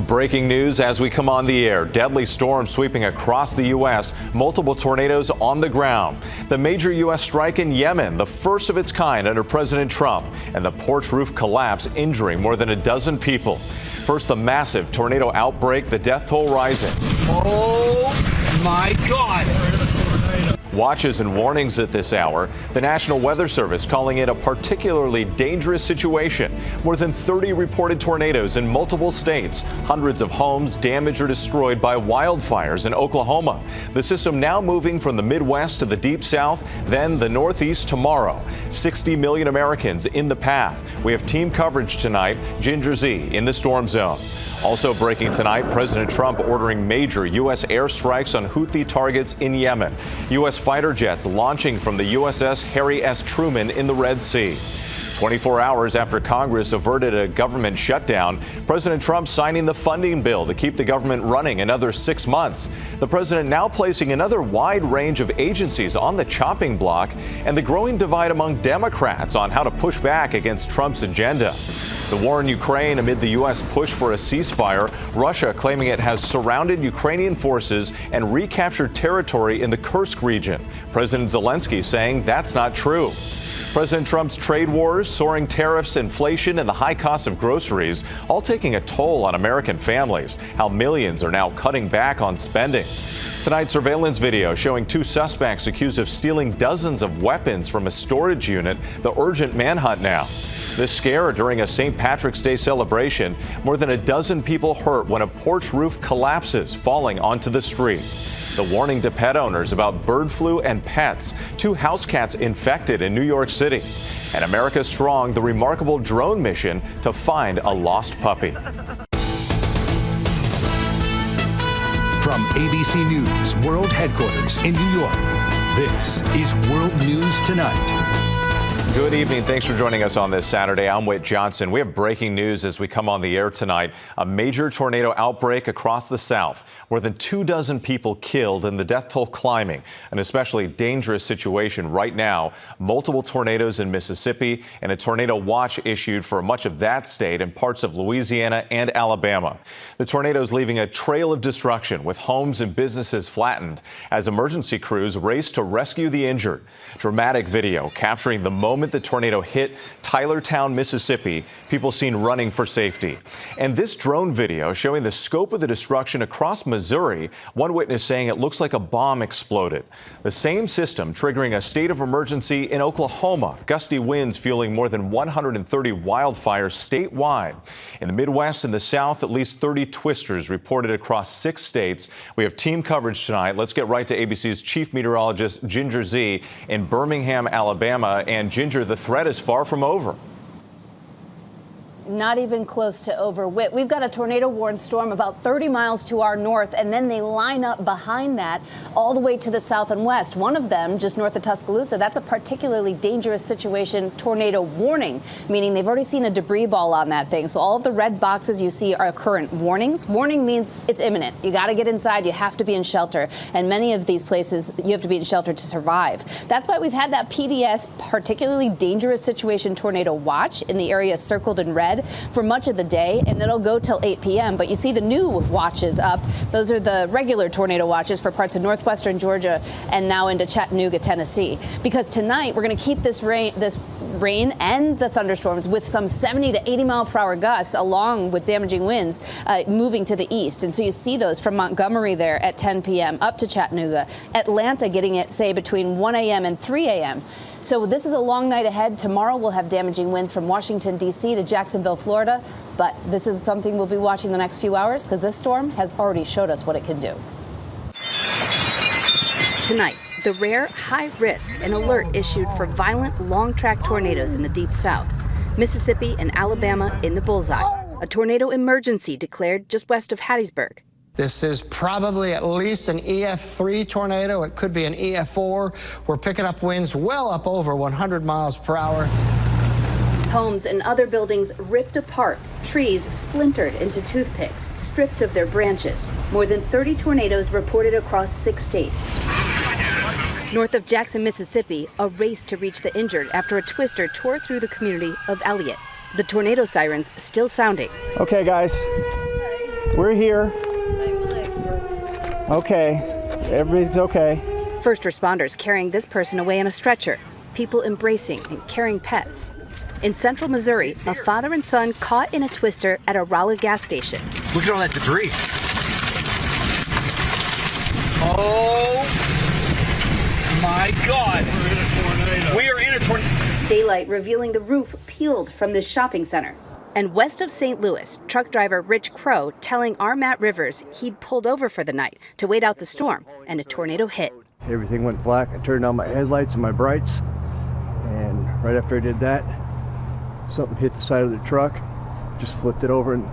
Breaking news as we come on the air. Deadly storm sweeping across the U.S. Multiple tornadoes on the ground. The major U.S. strike in Yemen, the first of its kind under President Trump. And the porch roof collapse injuring more than a dozen people. First, the massive tornado outbreak, the death toll rising. Oh my God. Watches and warnings at this hour. The National Weather Service calling it a particularly dangerous situation. More than 30 reported tornadoes in multiple states. Hundreds of homes damaged or destroyed by wildfires in Oklahoma. The system now moving from the Midwest to the Deep South, then the Northeast tomorrow. 60 million Americans in the path. We have team coverage tonight. Ginger Z in the storm zone. Also breaking tonight, President Trump ordering major U.S. airstrikes on Houthi targets in Yemen. U.S. fighter jets launching from the USS Harry S. Truman in the Red Sea. 24 hours after Congress averted a government shutdown, President Trump signing the funding bill to keep the government running another 6 months. The president now placing another wide range of agencies on the chopping block, and the growing divide among Democrats on how to push back against Trump's agenda. The war in Ukraine amid the U.S. push for a ceasefire, Russia claiming it has surrounded Ukrainian forces and recaptured territory in the Kursk region. President Zelensky saying that's not true. President Trump's trade wars, soaring tariffs, inflation, and the high cost of groceries, all taking a toll on American families. How millions are now cutting back on spending. Tonight's surveillance video showing two suspects accused of stealing dozens of weapons from a storage unit. The urgent manhunt now. This scare during a St. Patrick's Day celebration. More than a dozen people hurt when a porch roof collapses, falling onto the street. The warning to pet owners about bird flu and pets. 2 house cats infected in New York City. And America Strong, the remarkable drone mission to find a lost puppy. From ABC News World Headquarters in New York, this is World News Tonight. Good evening. Thanks for joining us on this Saturday. I'm Whit Johnson. We have breaking news as we come on the air tonight. A major tornado outbreak across the South. More than 24 people killed and the death toll climbing. An especially dangerous situation right now. Multiple tornadoes in Mississippi and a tornado watch issued for much of that state and parts of Louisiana and Alabama. The tornadoes leaving a trail of destruction with homes and businesses flattened as emergency crews race to rescue the injured. Dramatic video capturing the moment the tornado hit Tylertown, Mississippi, people seen running for safety. And this drone video showing the scope of the destruction across Missouri, one witness saying it looks like a bomb exploded. The same system triggering a state of emergency in Oklahoma. Gusty winds fueling more than 130 wildfires statewide. In the Midwest and the South, at least 30 twisters reported across 6 states. We have team coverage tonight. Let's get right to ABC's chief meteorologist, Ginger Z, in Birmingham, Alabama. And Ginger, the threat is far from over. Not even close to over. Whit, we've got a tornado-warned storm about 30 miles to our north, and then they line up behind that all the way to the south and west. One of them, just north of Tuscaloosa, that's a particularly dangerous situation tornado warning, meaning they've already seen a debris ball on that thing. So all of the red boxes you see are current warnings. Warning means it's imminent. You got to get inside. You have to be in shelter. And many of these places, you have to be in shelter to survive. That's why we've had that PDS, particularly dangerous situation tornado watch in the area circled in red for much of the day, and it'll go till 8 p.m. But you see the new watches up. Those are the regular tornado watches for parts of northwestern Georgia and now into Chattanooga, Tennessee. Because tonight we're going to keep this rain and the thunderstorms with some 70 to 80 mile per hour gusts along with damaging winds moving to the east. And so you see those from Montgomery there at 10 p.m. up to Chattanooga. Atlanta getting it, say, between 1 a.m. and 3 a.m. So this is a long night ahead. Tomorrow we'll have damaging winds from Washington, D.C. to Jacksonville, Florida. But this is something we'll be watching the next few hours because this storm has already showed us what it can do. Tonight, the rare high risk and alert issued for violent long-track tornadoes in the Deep South. Mississippi and Alabama in the bullseye. A tornado emergency declared just west of Hattiesburg. This is probably at least an EF3 tornado. It could be an EF4. We're picking up winds well up over 100 miles per hour. Homes and other buildings ripped apart, trees splintered into toothpicks, stripped of their branches. More than 30 tornadoes reported across 6 states. North of Jackson, Mississippi, a race to reach the injured after a twister tore through the community of Elliott. The tornado sirens still sounding. Okay, guys. We're here. Okay, everything's okay. First responders carrying this person away in a stretcher, people embracing and carrying pets. In central Missouri, a father and son caught in a twister at a Raleigh gas station. Look at all that debris. Oh my God. We are in a tornado. Daylight revealing the roof peeled from this shopping center. And west of St. Louis, truck driver Rich Crow telling our Matt Rivers he'd pulled over for the night to wait out the storm, and a tornado hit. Everything went black. I turned on my headlights and my brights, and right after I did that, something hit the side of the truck, just flipped it over and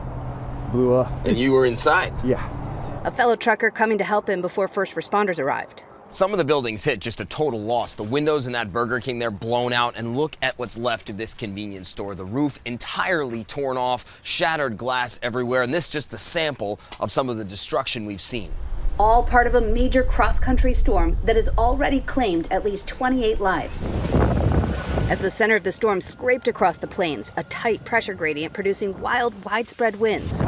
blew up. And you were inside? Yeah. A fellow trucker coming to help him before first responders arrived. Some of the buildings hit, just a total loss. The windows in that Burger King, they're blown out, and look at what's left of this convenience store. The roof entirely torn off, shattered glass everywhere, and this is just a sample of some of the destruction we've seen. All part of a major cross-country storm that has already claimed at least 28 lives. As the center of the storm scraped across the plains, a tight pressure gradient producing wild, widespread winds,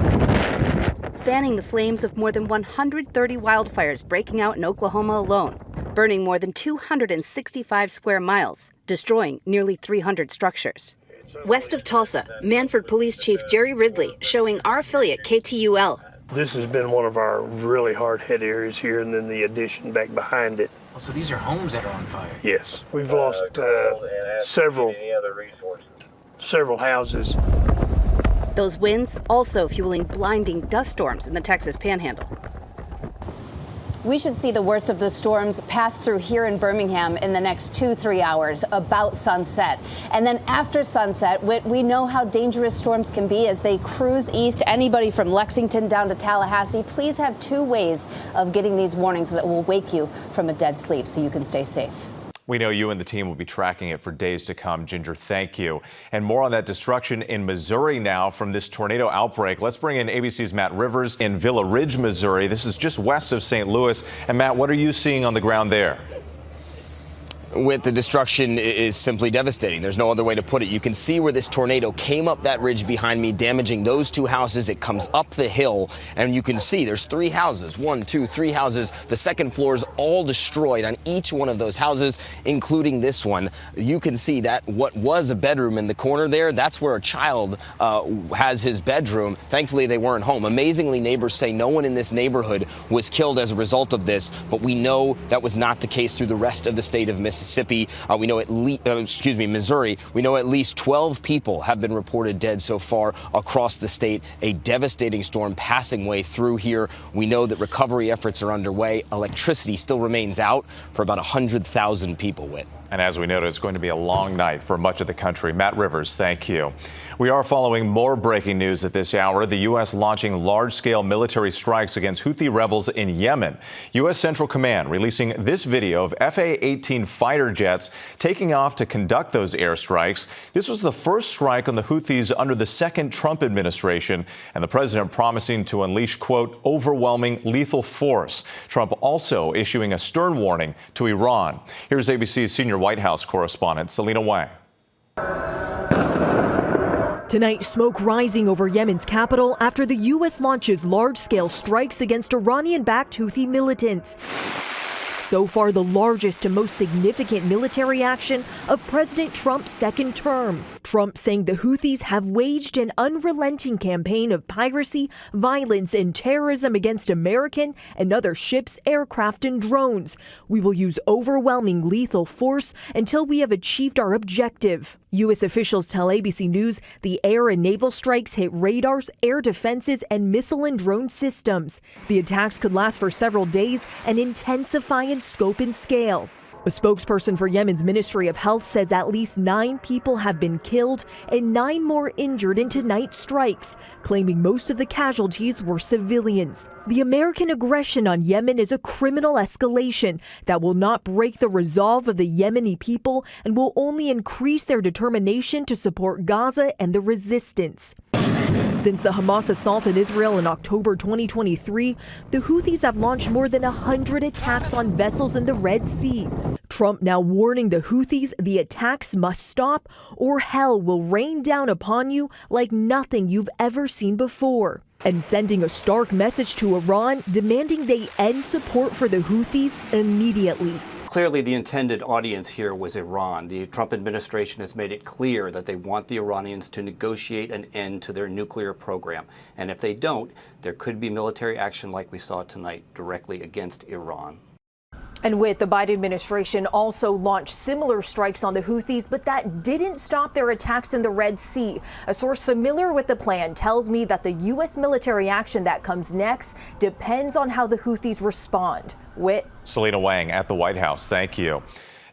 fanning the flames of more than 130 wildfires breaking out in Oklahoma alone, burning more than 265 square miles, destroying nearly 300 structures. West of Tulsa, Manford Police Chief Jerry Ridley showing our affiliate KTUL. This has been one of our really hard hit areas here, and then the addition back behind it. Oh, so these are homes that are on fire? Yes. We've lost several houses. Those winds also fueling blinding dust storms in the Texas Panhandle. We should see the worst of the storms pass through here in Birmingham in the next 2-3 hours, about sunset. And then after sunset, we know how dangerous storms can be as they cruise east. Anybody from Lexington down to Tallahassee, please have 2 ways of getting these warnings that will wake you from a dead sleep so you can stay safe. We know you and the team will be tracking it for days to come. Ginger, thank you. And more on that destruction in Missouri now from this tornado outbreak. Let's bring in ABC's Matt Rivers in Villa Ridge, Missouri. This is just west of St. Louis. And Matt, what are you seeing on the ground there? With the destruction is simply devastating. There's no other way to put it. You can see where this tornado came up that ridge behind me, damaging those 2 houses. It comes up the hill, and you can see there's 3 houses. 1, 2, 3 houses. The second floor is all destroyed on each one of those houses, including this one. You can see that what was a bedroom in the corner there, that's where a child has his bedroom. Thankfully, they weren't home. Amazingly, neighbors say no one in this neighborhood was killed as a result of this, but we know that was not the case through the rest of the state of Mississippi. We know Missouri. We know at least 12 people have been reported dead so far across the state. A devastating storm passing way through here. We know that recovery efforts are underway. Electricity still remains out for about 100,000 people, Whit. And as we noted, it's going to be a long night for much of the country. Matt Rivers, thank you. We are following more breaking news at this hour. The U.S. launching large-scale military strikes against Houthi rebels in Yemen. U.S. Central Command releasing this video of FA-18 fighter jets taking off to conduct those airstrikes. This was the first strike on the Houthis under the second Trump administration, and the president promising to unleash, quote, overwhelming lethal force. Trump also issuing a stern warning to Iran. Here's ABC's senior White House correspondent Selina Wang. Tonight, smoke rising over Yemen's capital after the U.S. launches large-scale strikes against Iranian-backed Houthi militants. So far, the largest and most significant military action of President Trump's second term. Trump saying the Houthis have waged an unrelenting campaign of piracy, violence, and terrorism against American and other ships, aircraft, and drones. We will use overwhelming lethal force until we have achieved our objective. U.S. officials tell ABC News the air and naval strikes hit radars, air defenses, and missile and drone systems. The attacks could last for several days and intensify in scope and scale. A spokesperson for Yemen's Ministry of Health says at least 9 people have been killed and 9 more injured in tonight's strikes, claiming most of the casualties were civilians. The American aggression on Yemen is a criminal escalation that will not break the resolve of the Yemeni people and will only increase their determination to support Gaza and the resistance. Since the Hamas assault in Israel in October 2023, the Houthis have launched more than 100 attacks on vessels in the Red Sea. Trump now warning the Houthis the attacks must stop or hell will rain down upon you like nothing you've ever seen before. and sending a stark message to Iran demanding they end support for the Houthis immediately. Clearly, the intended audience here was Iran. The Trump administration has made it clear that they want the Iranians to negotiate an end to their nuclear program. And if they don't, there could be military action like we saw tonight directly against Iran. And with the Biden administration also launched similar strikes on the Houthis, but that didn't stop their attacks in the Red Sea. A source familiar with the plan tells me that the U.S. military action that comes next depends on how the Houthis respond. Whit. Selina Wang at the White House. Thank you.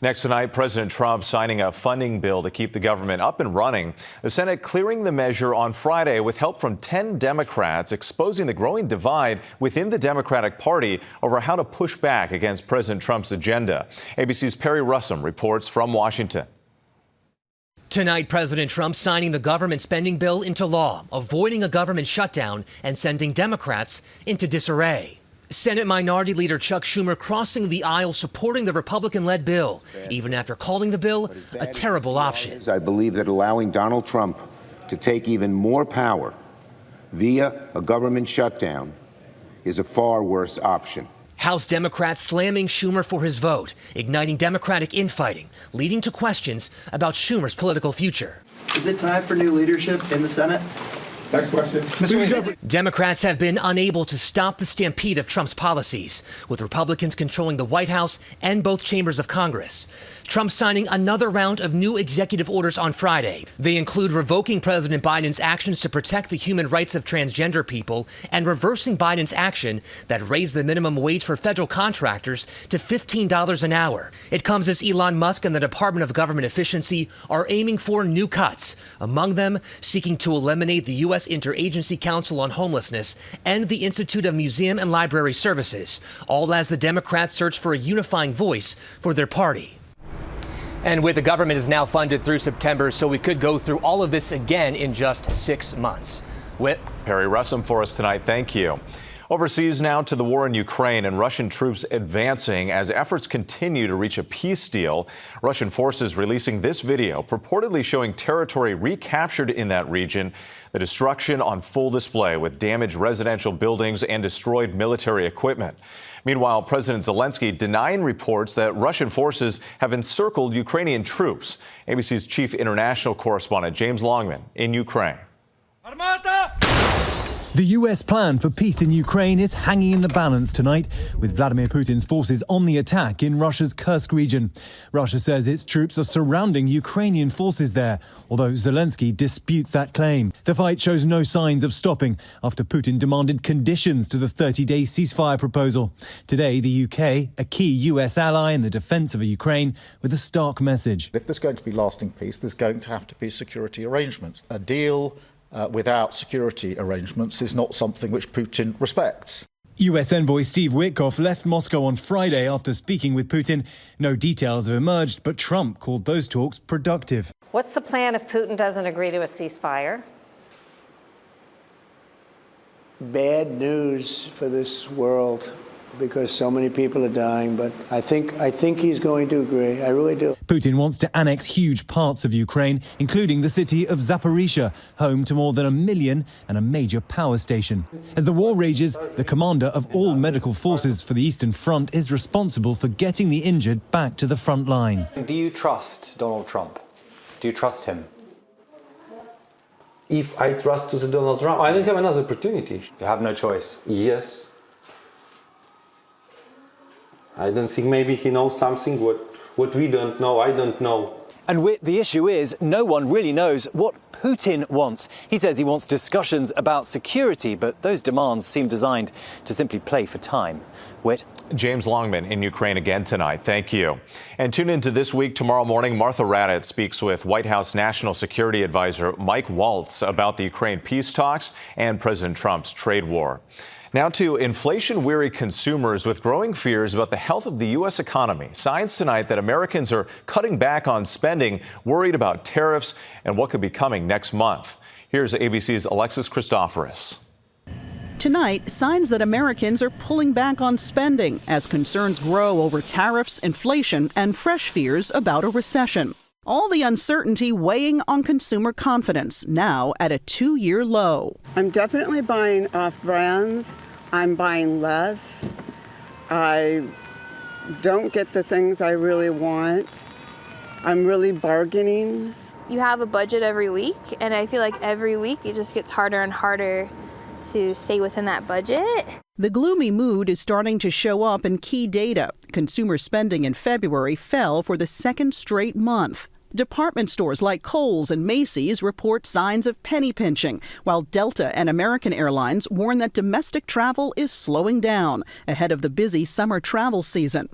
Next tonight, President Trump signing a funding bill to keep the government up and running. The Senate clearing the measure on Friday with help from 10 Democrats, exposing the growing divide within the Democratic Party over how to push back against President Trump's agenda. ABC's Perry Russom reports from Washington. Tonight, President Trump signing the government spending bill into law, avoiding a government shutdown and sending Democrats into disarray. Senate Minority Leader Chuck Schumer crossing the aisle supporting the Republican-led bill, even after calling the bill a terrible option. I believe that allowing Donald Trump to take even more power via a government shutdown is a far worse option. House Democrats slamming Schumer for his vote, igniting Democratic infighting, leading to questions about Schumer's political future. Is it time for new leadership in the Senate? Next question. Democrats have been unable to stop the stampede of Trump's policies, with Republicans controlling the White House and both chambers of Congress. Trump signing another round of new executive orders on Friday. They include revoking President Biden's actions to protect the human rights of transgender people and reversing Biden's action that raised the minimum wage for federal contractors to $15 an hour. It comes as Elon Musk and the Department of Government Efficiency are aiming for new cuts, among them seeking to eliminate the U.S. Interagency Council on Homelessness and the Institute of Museum and Library Services, all as the Democrats search for a unifying voice for their party. And with the government is now funded through September, so we could go through all of this again in just 6 months. Whit. Perry Russom for us tonight. Thank you. Overseas now to the war in Ukraine and Russian troops advancing as efforts continue to reach a peace deal. Russian forces releasing this video purportedly showing territory recaptured in that region. The destruction on full display with damaged residential buildings and destroyed military equipment. Meanwhile, President Zelensky denying reports that Russian forces have encircled Ukrainian troops. ABC's chief international correspondent James Longman in Ukraine. The U.S. plan for peace in Ukraine is hanging in the balance tonight, with Vladimir Putin's forces on the attack in Russia's Kursk region. Russia says its troops are surrounding Ukrainian forces there, although Zelensky disputes that claim. The fight shows no signs of stopping after Putin demanded conditions to the 30-day ceasefire proposal. Today, the UK, a key U.S. ally in the defence of Ukraine, with a stark message. If there's going to be lasting peace, there's going to have to be security arrangements. A deal without security arrangements is not something which Putin respects. US envoy Steve Witkoff left Moscow on Friday after speaking with Putin. No details have emerged, but Trump called those talks productive. What's the plan if Putin doesn't agree to a ceasefire? Bad news for this world, because so many people are dying, but I think he's going to agree. I really do. Putin wants to annex huge parts of Ukraine, including the city of Zaporizhia, home to more than 1 million and a major power station. As the war rages, the commander of all medical forces for the Eastern Front is responsible for getting the injured back to the front line. Do you trust Donald Trump? Do you trust him? If I trust to Donald Trump, I don't have another opportunity. You have no choice. Yes. I don't think maybe he knows something what we don't know. I don't know. And the issue is no one really knows what Putin wants. He says he wants discussions about security, but those demands seem designed to simply play for time. Whit. James Longman in Ukraine again tonight. Thank you. And tune into This Week tomorrow morning. Martha Raddatz speaks with White House National Security Advisor Mike Waltz about the Ukraine peace talks and President Trump's trade war. Now to inflation-weary consumers with growing fears about the health of the U.S. economy. Signs tonight that Americans are cutting back on spending, worried about tariffs and what could be coming next month. Here's ABC's Alexis Christoforous. Tonight, signs that Americans are pulling back on spending as concerns grow over tariffs, inflation, and fresh fears about a recession. All the uncertainty weighing on consumer confidence, now at a 2-year low. I'm definitely buying off brands. I'm buying less. I don't get the things I really want. I'm really bargaining. You have a budget every week, and I feel like every week it just gets harder and harder to stay within that budget. The gloomy mood is starting to show up in key data. Consumer spending in February fell for the second straight month. Department stores like Kohl's and Macy's report signs of penny pinching, while Delta and American Airlines warn that domestic travel is slowing down ahead of the busy summer travel season.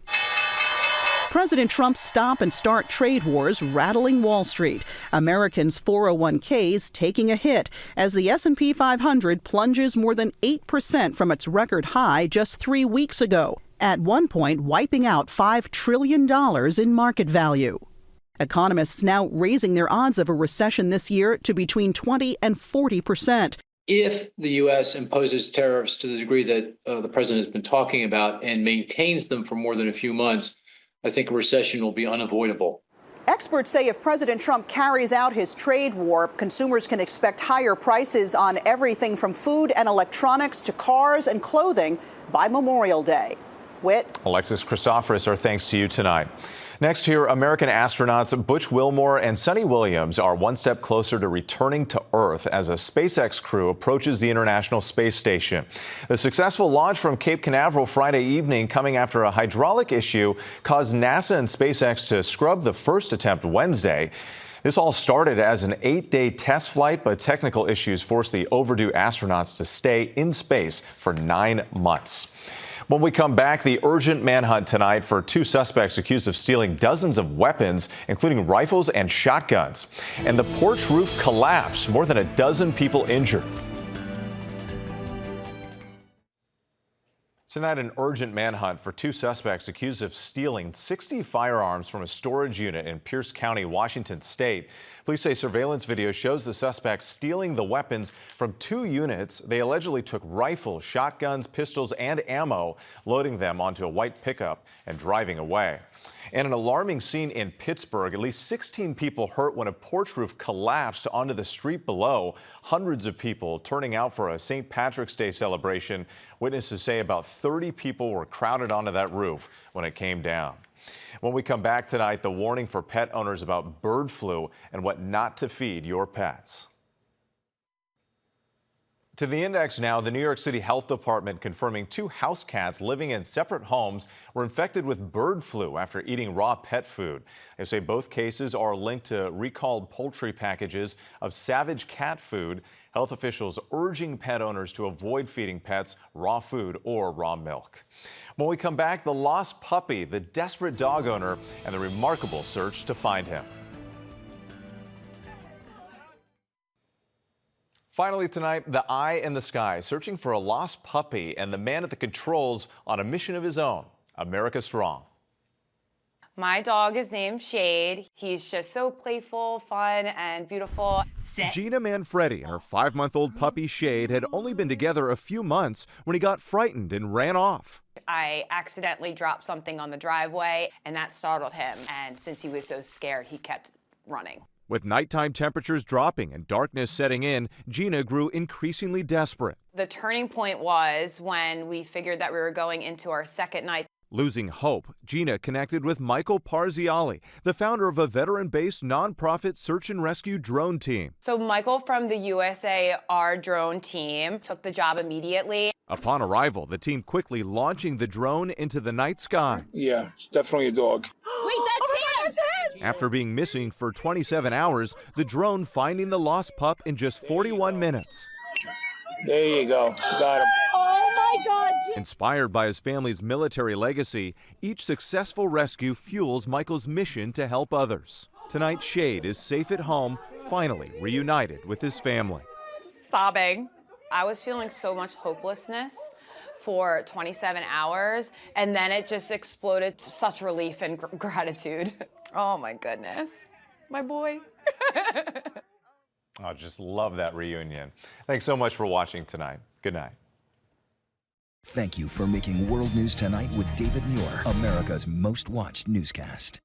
President Trump's stop-and-start trade wars rattling Wall Street. Americans' 401ks taking a hit as the S&P 500 plunges more than 8% from its record high just 3 weeks ago, at one point wiping out $5 trillion in market value. Economists now raising their odds of a recession this year to between 20 and 40%. If the U.S. imposes tariffs to the degree that the president has been talking about and maintains them for more than a few months, I think a recession will be unavoidable. Experts say if President Trump carries out his trade war, consumers can expect higher prices on everything from food and electronics to cars and clothing by Memorial Day. Whit. Alexis Christophorus, our thanks to you tonight. Next here, American astronauts Butch Wilmore and Suni Williams are one step closer to returning to Earth as a SpaceX crew approaches the International Space Station. The successful launch from Cape Canaveral Friday evening, coming after a hydraulic issue, caused NASA and SpaceX to scrub the first attempt Wednesday. This all started as an 8-day test flight, but technical issues forced the overdue astronauts to stay in space for 9 months. When we come back, the urgent manhunt tonight for 2 suspects accused of stealing dozens of weapons, including rifles and shotguns. And the porch roof collapsed, more than a dozen people injured. Tonight, an urgent manhunt for 2 suspects accused of stealing 60 firearms from a storage unit in Pierce County, Washington state. Police say surveillance video shows the suspects stealing the weapons from 2 units. They allegedly took rifles, shotguns, pistols, and ammo, loading them onto a white pickup and driving away. And an alarming scene in Pittsburgh. At least 16 people hurt when a porch roof collapsed onto the street below. Hundreds of people turning out for a St. Patrick's Day celebration. Witnesses say about 30 people were crowded onto that roof when it came down. When we come back tonight, the warning for pet owners about bird flu and what not to feed your pets. To the index now, the New York City Health Department confirming 2 house cats living in separate homes were infected with bird flu after eating raw pet food. They say both cases are linked to recalled poultry packages of Savage cat food. Health officials urging pet owners to avoid feeding pets raw food or raw milk. When we come back, the lost puppy, the desperate dog owner, and the remarkable search to find him. Finally tonight, the eye in the sky, searching for a lost puppy and the man at the controls on a mission of his own. America Strong. My dog is named Shade. He's just so playful, fun, and beautiful. Gina Manfredi and her 5-month-old puppy Shade had only been together a few months when he got frightened and ran off. I accidentally dropped something on the driveway, and that startled him. And since he was so scared, he kept running. With nighttime temperatures dropping and darkness setting in, Gina grew increasingly desperate. The turning point was when we figured that we were going into our second night. Losing hope, Gina connected with Michael Parziali, the founder of a veteran-based nonprofit search and rescue drone team. So Michael from the USAR drone team took the job immediately. Upon arrival, the team quickly launching the drone into the night sky. Yeah, it's definitely a dog. Wait, that's him! After being missing for 27 hours, the drone finding the lost pup in just 41 minutes. There you go. Got him. Oh my God! Inspired by his family's military legacy, each successful rescue fuels Michael's mission to help others. Tonight, Shade is safe at home, finally reunited with his family. Sobbing. I was feeling so much hopelessness for 27 hours, and then it just exploded to such relief and gratitude. Oh my goodness, my boy. I just love that reunion. Thanks so much for watching tonight. Good night. Thank you for making World News Tonight with David Muir, America's most watched newscast.